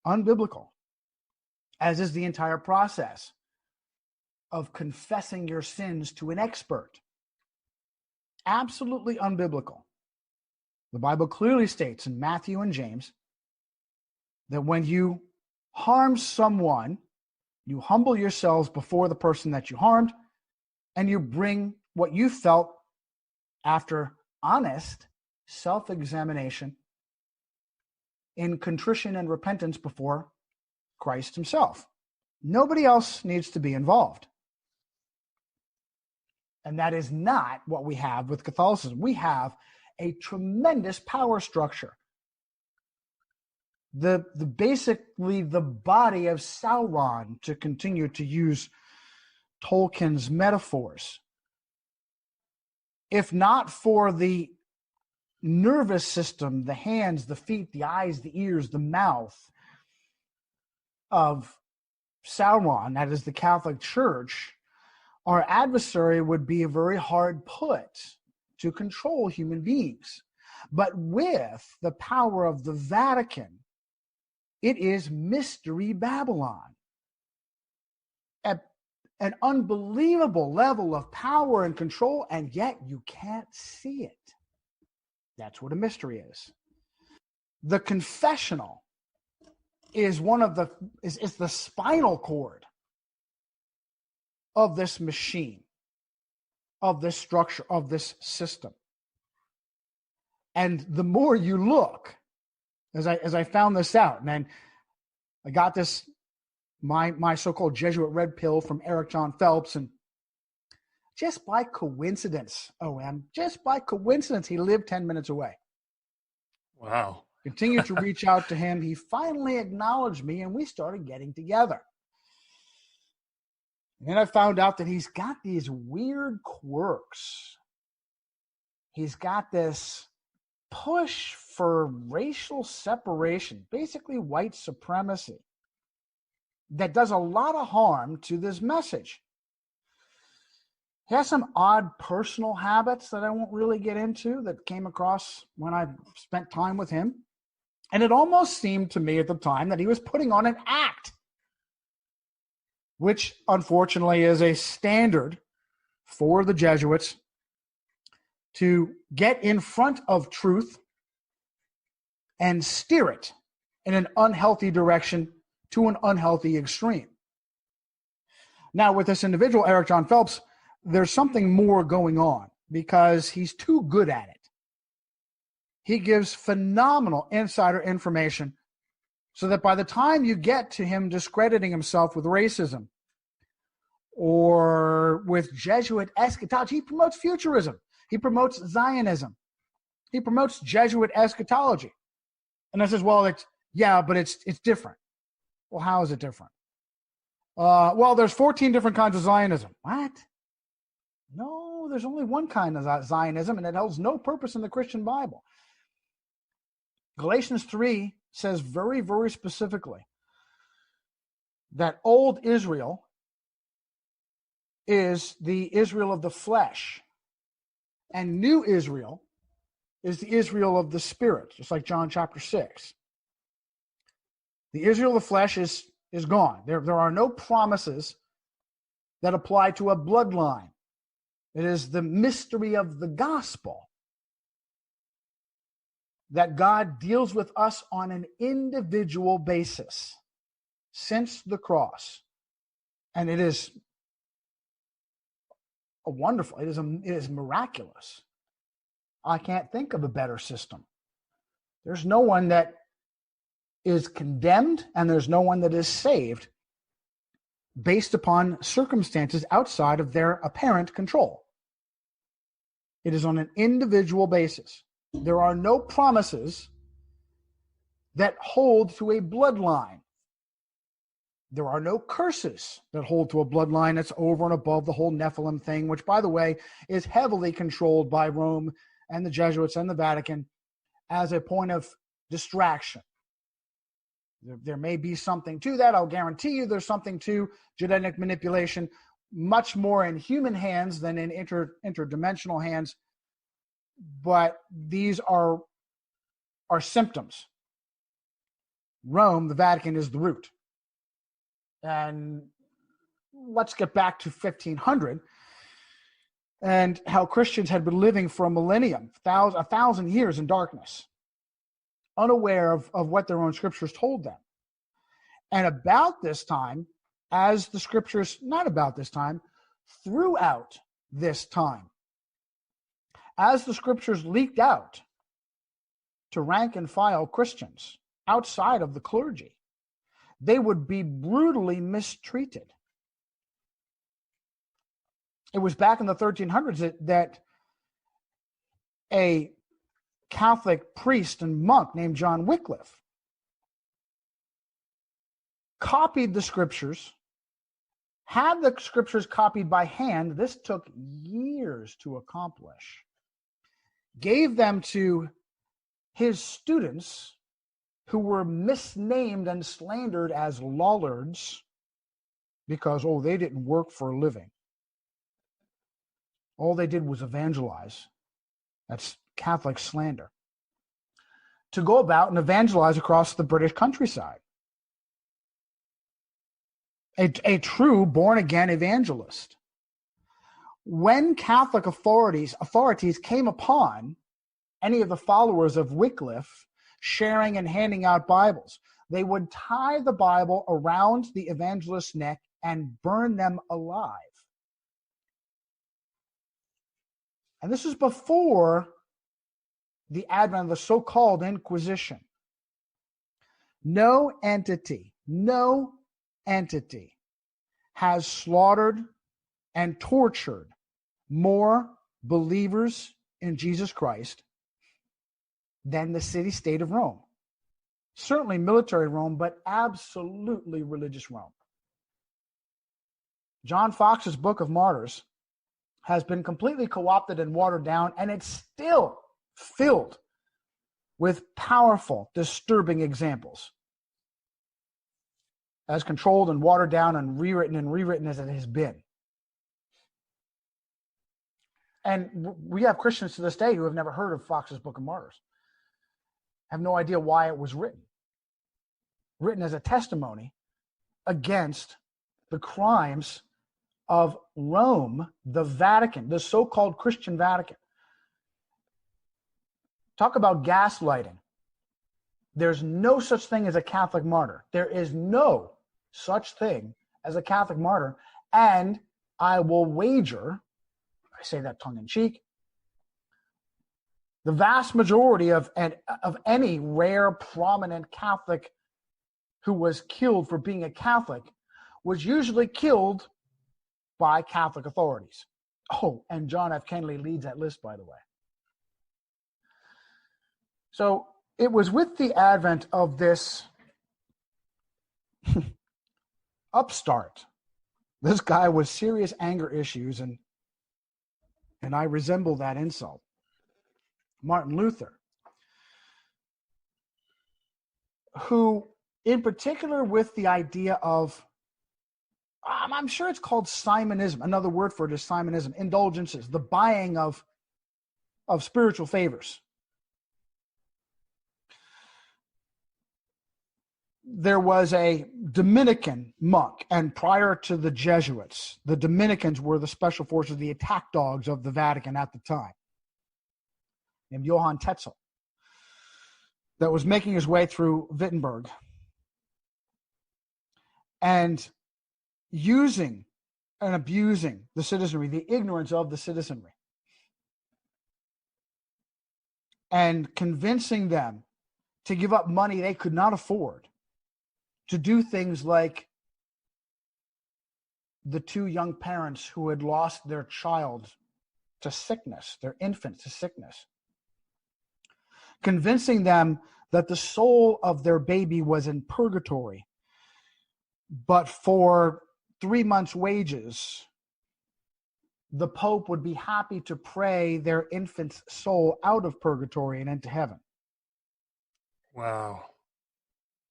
Unbiblical. As is the entire process of confessing your sins to an expert. Absolutely unbiblical. The Bible clearly states in Matthew and James that when you harm someone, you humble yourselves before the person that you harmed, and you bring what you felt after honest self-examination in contrition and repentance before Christ himself. Nobody else needs to be involved. And that is not what we have with Catholicism. We have a tremendous power structure. Basically the body of Sauron, to continue to use Tolkien's metaphors. If not for the nervous system, the hands, the feet, the eyes, the ears, the mouth of Sauron, that is the Catholic Church, our adversary would be a very hard put to control human beings. But with the power of the Vatican, it is Mystery Babylon. At an unbelievable level of power and control, and yet you can't see it. That's what a mystery is. The confessional is is the spinal cord of this machine, of this structure, of this system. And the more you look, as I found this out. And then I got this, my so-called Jesuit red pill from Eric John Phelps, and just by coincidence, just by coincidence, he lived 10 minutes away.
Wow.
Continued to reach out to him. He finally acknowledged me, and we started getting together. And then I found out that he's got these weird quirks. He's got this push for racial separation, basically white supremacy, that does a lot of harm to this message. He has some odd personal habits that I won't really get into that came across when I spent time with him. And it almost seemed to me at the time that he was putting on an act, which unfortunately is a standard for the Jesuits to get in front of truth and steer it in an unhealthy direction to an unhealthy extreme. Now, with this individual, Eric John Phelps, there's something more going on because he's too good at it. He gives phenomenal insider information so that by the time you get to him discrediting himself with racism or with Jesuit eschatology, he promotes futurism. He promotes Zionism. He promotes Jesuit eschatology. And I says, well, it's different. Well, how is it different? Well, there's 14 different kinds of Zionism. What? No, there's only one kind of Zionism, and it holds no purpose in the Christian Bible. Galatians 3 says very, very specifically that old Israel is the Israel of the flesh, and new Israel is the Israel of the spirit, just like John chapter 6. The Israel of the flesh is gone. There are no promises that apply to a bloodline. It is the mystery of the gospel that God deals with us on an individual basis since the cross. And it is it is miraculous. I can't think of a better system. There's no one that is condemned and there's no one that is saved based upon circumstances outside of their apparent control. It is on an individual basis. There are no promises that hold to a bloodline. There are no curses that hold to a bloodline that's over and above the whole Nephilim thing, which, by the way, is heavily controlled by Rome and the Jesuits and the Vatican as a point of distraction. There may be something to that. I'll guarantee you there's something to genetic manipulation, much more in human hands than in interdimensional hands. But these are symptoms. Rome, the Vatican, is the root. And let's get back to 1500 and how Christians had been living for a millennium, 1,000 years in darkness, unaware of what their own scriptures told them. And about this time, as the scriptures, not about this time, throughout this time, as the scriptures leaked out to rank and file Christians outside of the clergy, they would be brutally mistreated. It was back in the 1300s that a Catholic priest and monk named John Wycliffe copied the scriptures, had the scriptures copied by hand. This took years to accomplish. Gave them to his students who were misnamed and slandered as lollards because, they didn't work for a living. All they did was evangelize. That's Catholic slander. To go about and evangelize across the British countryside. A true born-again evangelist. When Catholic authorities came upon any of the followers of Wycliffe sharing and handing out Bibles, they would tie the Bible around the evangelist's neck and burn them alive. And this was before the advent of the so-called Inquisition. no entity has slaughtered and tortured more believers in Jesus Christ than the city-state of Rome. Certainly military Rome, but absolutely religious Rome. John Fox's Book of Martyrs has been completely co-opted and watered down, and it's still filled with powerful, disturbing examples. As controlled and watered down and rewritten as it has been. And we have Christians to this day who have never heard of Fox's Book of Martyrs. Have no idea why it was written. Written as a testimony against the crimes of Rome, the Vatican, the so-called Christian Vatican. Talk about gaslighting. There's no such thing as a Catholic martyr. There is no such thing as a Catholic martyr. And I will wager, I say that tongue in cheek, the vast majority of any rare, prominent Catholic who was killed for being a Catholic was usually killed by Catholic authorities. Oh, and John F. Kennedy leads that list, by the way. So it was with the advent of this upstart, this guy with serious anger issues, and I resemble that insult, Martin Luther, who in particular with the idea of, I'm sure it's called Simonism. Another word for it is Simonism, indulgences, the buying of spiritual favors. There was a Dominican monk, and prior to the Jesuits, the Dominicans were the special forces, the attack dogs of the Vatican at the time, named Johann Tetzel, that was making his way through Wittenberg and using and abusing the citizenry, the ignorance of the citizenry, and convincing them to give up money they could not afford to do things like the two young parents who had lost their child to sickness, their infant to sickness, convincing them that the soul of their baby was in purgatory, but for 3 months' wages, the Pope would be happy to pray their infant's soul out of purgatory and into heaven.
Wow.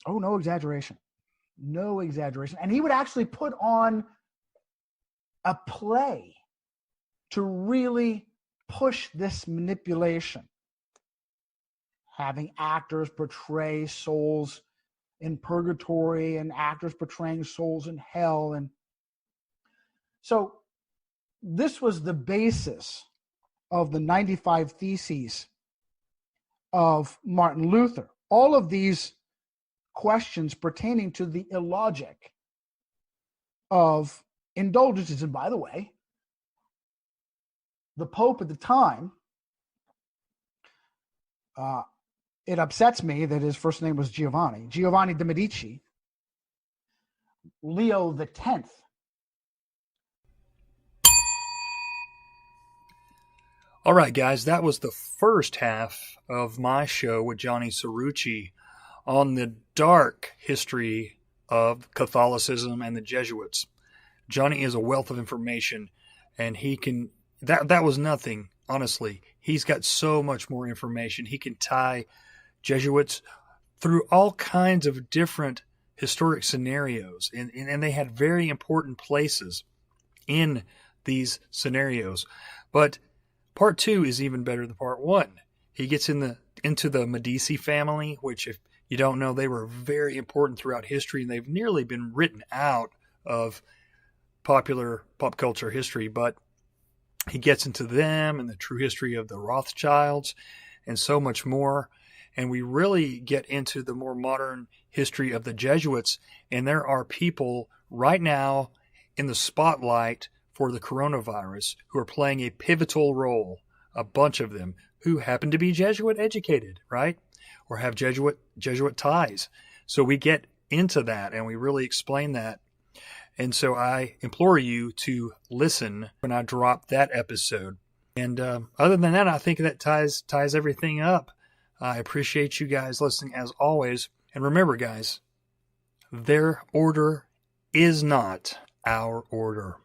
Oh, no exaggeration. No exaggeration. And he would actually put on a play to really push this manipulation, having actors portray souls in purgatory and actors portraying souls in hell. And so this was the basis of the 95 Theses of Martin Luther. All of these questions pertaining to the illogic of indulgences. And by the way, the Pope at the time, it upsets me that his first name was Giovanni de' Medici, Leo X.
All right, guys, that was the first half of my show with Johnny Cirucci on the dark history of Catholicism and the Jesuits. Johnny is a wealth of information, and he can, that was nothing, honestly. He's got so much more information. He can tie Jesuits through all kinds of different historic scenarios, and they had very important places in these scenarios. But part 2 is even better than part 1. He gets into the Medici family, which, if you don't know, they were very important throughout history, and they've nearly been written out of popular pop culture history. But he gets into them and the true history of the Rothschilds and so much more. And we really get into the more modern history of the Jesuits. And there are people right now in the spotlight for the coronavirus who are playing a pivotal role, a bunch of them who happen to be Jesuit educated, right? Or have Jesuit ties. So we get into that and we really explain that. And so I implore you to listen when I drop that episode. And other than that, I think that ties everything up. I appreciate you guys listening as always. And remember, guys, their order is not our order.